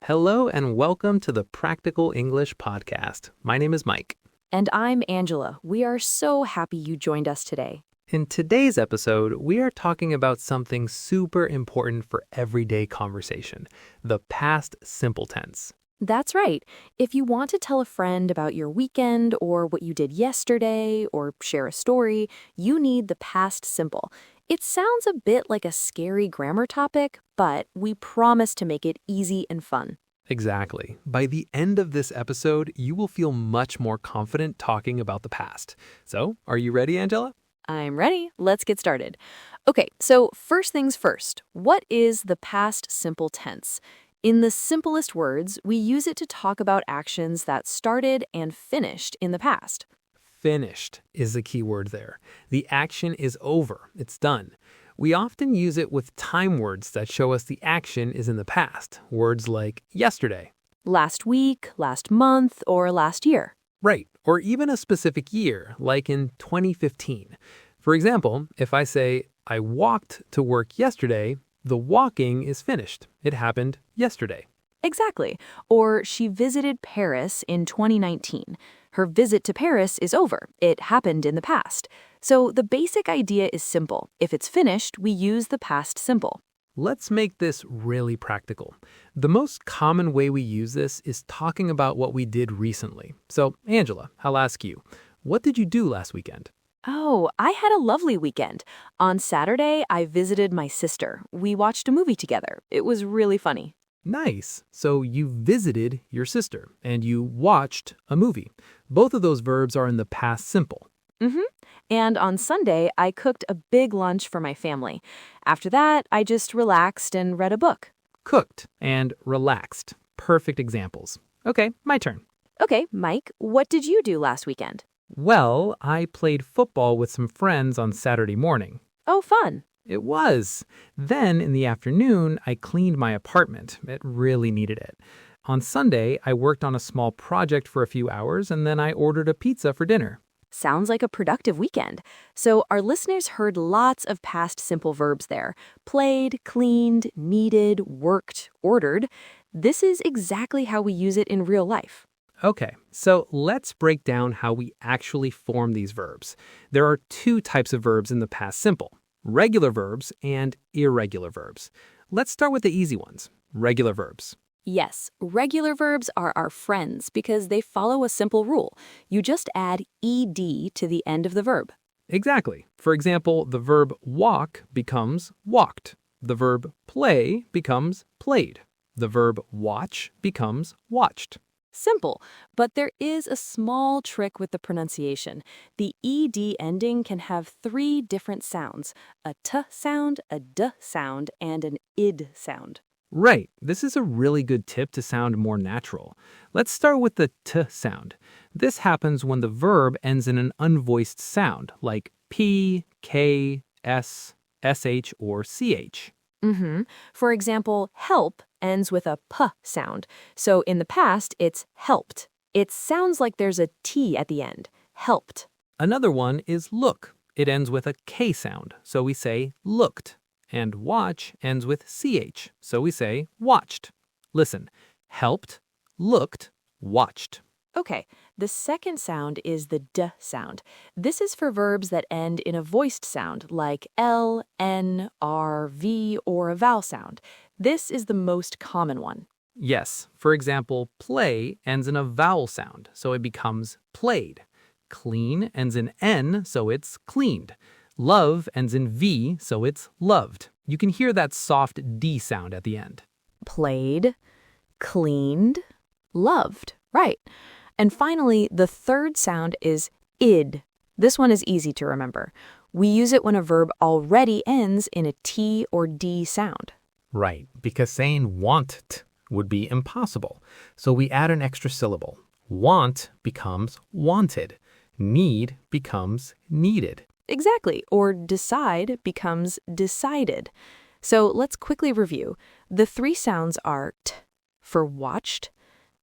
Hello and welcome to the Practical English Podcast. My name is Mike. And I'm Angela. We are so happy you joined us today. In today's episode, we are talking about something super important for everyday conversation, the past simple tense. That's right. If you want to tell a friend about your weekend or what you did yesterday or share a story, you need the past simple. It sounds a bit like a scary grammar topic, but we promise to make it easy and fun. Exactly. By the end of this episode, you will feel much more confident talking about the past. So, are you ready, Angela? I'm ready. Let's get started. Okay, so first things first. What is the past simple tense? In the simplest words, we use it to talk about actions that started and finished in the past. Finished is the key word there. The action is over. It's done. We often use it with time words that show us the action is in the past. Words like yesterday. Last week, last month, or last year. Right. Or even a specific year, like in 2015. For example, if I say, I walked to work yesterday, the walking is finished. It happened yesterday. Exactly. Or she visited Paris in 2019. Her visit to Paris is over. It happened in the past. So the basic idea is simple. If it's finished, we use the past simple. Let's make this really practical. The most common way we use this is talking about what we did recently. So, Angela, I'll ask you, what did you do last weekend? Oh, I had a lovely weekend. On Saturday, I visited my sister. We watched a movie together. It was really funny. Nice. So you visited your sister and you watched a movie. Both of those verbs are in the past simple. And on Sunday, I cooked a big lunch for my family. After that, I just relaxed and read a book. Cooked and relaxed. Perfect examples. Okay, my turn. Okay, Mike, what did you do last weekend? Well, I played football with some friends on Saturday morning. Oh, fun. It was. Then in the afternoon, I cleaned my apartment. It really needed it. On Sunday, I worked on a small project for a few hours and then I ordered a pizza for dinner. Sounds like a productive weekend. So our listeners heard lots of past simple verbs there. Played, cleaned, needed, worked, ordered. This is exactly how we use it in real life. Okay, so let's break down how we actually form these verbs. There are two types of verbs in the past simple: regular verbs and irregular verbs. Let's start with the easy ones, regular verbs. Yes, regular verbs are our friends because they follow a simple rule. You just add ed to the end of the verb. Exactly. For example, the verb walk becomes walked. The verb play becomes played. The verb watch becomes watched. Simple, but there is a small trick with the pronunciation. The ed ending can have three different sounds: a t sound, a d sound, and an id sound. Right. This is a really good tip to sound more natural. Let's start with the t sound. This happens when the verb ends in an unvoiced sound, like p, k, s, sh, or ch. For example, help ends with a p sound. So in the past, it's helped. It sounds like there's a t at the end. Helped. Another one is look. It ends with a k sound, so we say looked. And watch ends with ch, so we say watched. Listen, helped, looked, watched. Okay, the second sound is the d sound. This is for verbs that end in a voiced sound like l, n, r, v, or a vowel sound. This is the most common one. Yes, for example, play ends in a vowel sound, so it becomes played. Clean ends in n, so it's cleaned. Love ends in v, so it's loved. You can hear that soft d sound at the end. Played, cleaned, loved. Right. And finally, the third sound is id. This one is easy to remember. We use it when a verb already ends in a t or d sound. Right, because saying want would be impossible. So we add an extra syllable. Want becomes wanted. Need becomes needed. Exactly. Or decide becomes decided. So let's quickly review. The three sounds are t for watched,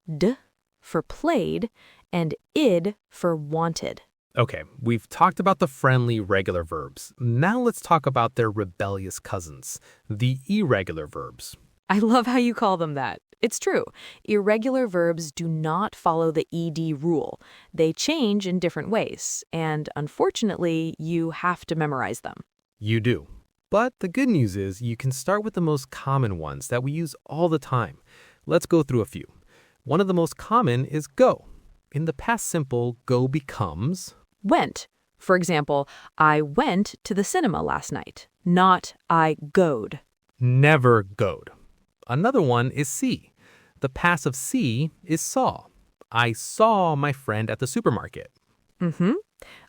d for played, and id for wanted. Okay, we've talked about the friendly regular verbs. Now let's talk about their rebellious cousins, the irregular verbs. I love how you call them that. It's true. Irregular verbs do not follow the ed rule. They change in different ways, and unfortunately, you have to memorize them. You do. But the good news is you can start with the most common ones that we use all the time. Let's go through a few. One of the most common is go. In the past simple, go becomes Went. For example, I went to the cinema last night, not I goed. never goed. Another one is see. The past of see is saw. I saw my friend at the supermarket.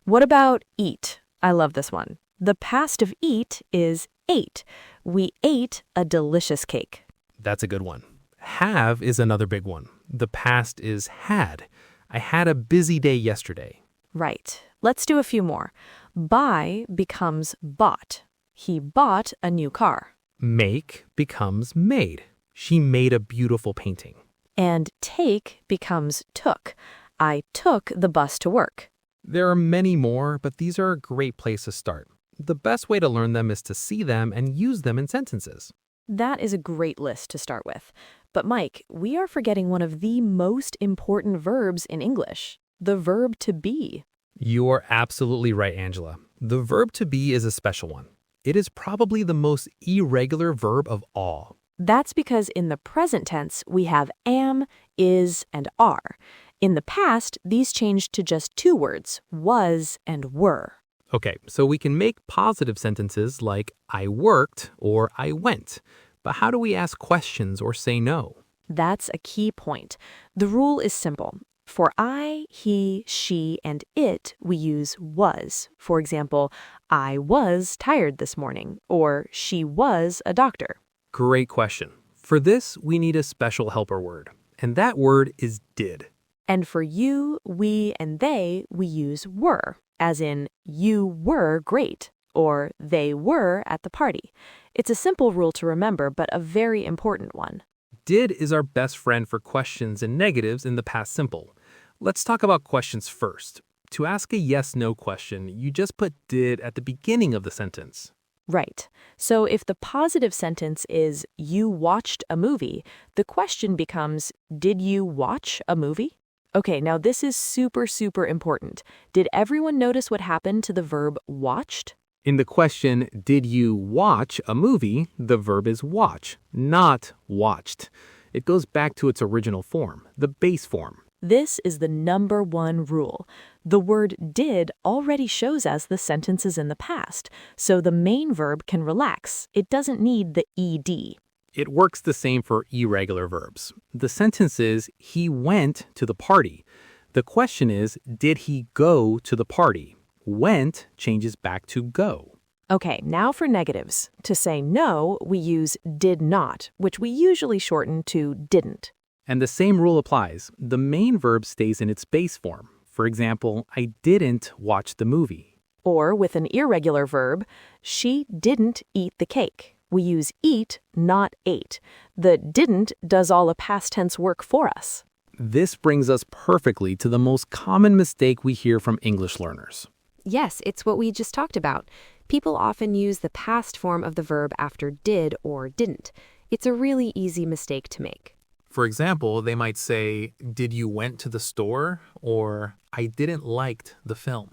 What about eat? I love this one. The past of eat is ate. We ate a delicious cake. That's a good one. Have is another big one. The past is had. I had a busy day yesterday. Right. Let's do a few more. Buy becomes bought. He bought a new car. Make becomes made. She made a beautiful painting. And take becomes took. I took the bus to work. There are many more, but these are a great place to start. The best way to learn them is to see them and use them in sentences. That is a great list to start with. But Mike, we are forgetting one of the most important verbs in English, the verb to be. You are absolutely right, Angela. The verb to be is a special one. It is probably the most irregular verb of all. That's because in the present tense, we have am, is, and are. In the past, these changed to just two words, was and were. Okay, so we can make positive sentences like I worked or I went. But how do we ask questions or say no? That's a key point. The rule is simple. For I, he, she, and it, we use was. For example, I was tired this morning, or she was a doctor. Great question. For this, we need a special helper word, and that word is did. And for you, we, and they, we use were, as in you were great, or they were at the party. It's a simple rule to remember, but a very important one. Did is our best friend for questions and negatives in the past simple. Let's talk about questions first. To ask a yes-no question, you just put did at the beginning of the sentence. Right. So if the positive sentence is you watched a movie, the question becomes did you watch a movie? Okay, now this is super, super important. Did everyone notice what happened to the verb watched? In the question, did you watch a movie, the verb is watch, not watched. It goes back to its original form, the base form. This is the number one rule. The word did already shows us the sentences in the past, so the main verb can relax. It doesn't need the ed. It works the same for irregular verbs. The sentence is, he went to the party. The question is, did he go to the party? Went changes back to go. Okay, now for negatives. To say no, we use did not, which we usually shorten to didn't. And the same rule applies. The main verb stays in its base form. For example, I didn't watch the movie. Or with an irregular verb, she didn't eat the cake. We use eat, not ate. The didn't does all the past tense work for us. This brings us perfectly to the most common mistake we hear from English learners. Yes, it's what we just talked about. People often use the past form of the verb after did or didn't. It's a really easy mistake to make. For example, they might say, did you went to the store? Or I didn't liked the film.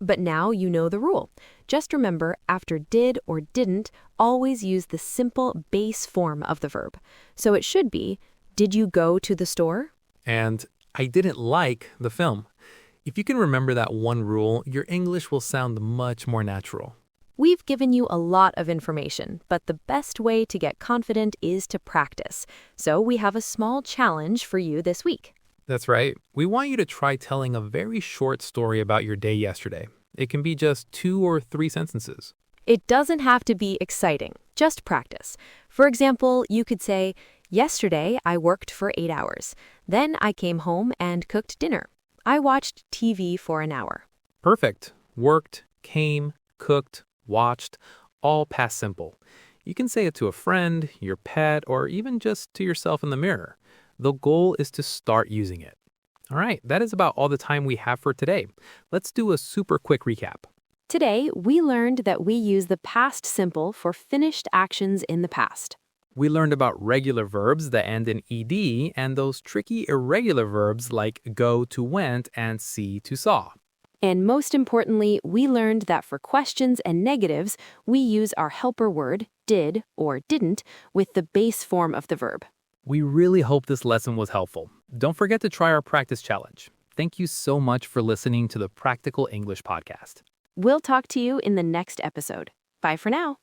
But now you know the rule. Just remember, after did or didn't, always use the simple base form of the verb. So it should be, did you go to the store? And I didn't like the film. If you can remember that one rule, your English will sound much more natural. We've given you a lot of information, but the best way to get confident is to practice. So we have a small challenge for you this week. That's right. We want you to try telling a very short story about your day yesterday. It can be just 2 or 3 sentences. It doesn't have to be exciting, just practice. For example, you could say, yesterday I worked for 8 hours. Then I came home and cooked dinner. I watched TV for an hour. Perfect. Worked, came, cooked, watched, all past simple. You can say it to a friend, your pet, or even just to yourself in the mirror. The goal is to start using it. All right, that is about all the time we have for today. Let's do a super quick recap. Today, we learned that we use the past simple for finished actions in the past. We learned about regular verbs that end in ed and those tricky irregular verbs like go to went and see to saw. And most importantly, we learned that for questions and negatives, we use our helper word, did or didn't, with the base form of the verb. We really hope this lesson was helpful. Don't forget to try our practice challenge. Thank you so much for listening to the Practical English Podcast. We'll talk to you in the next episode. Bye for now.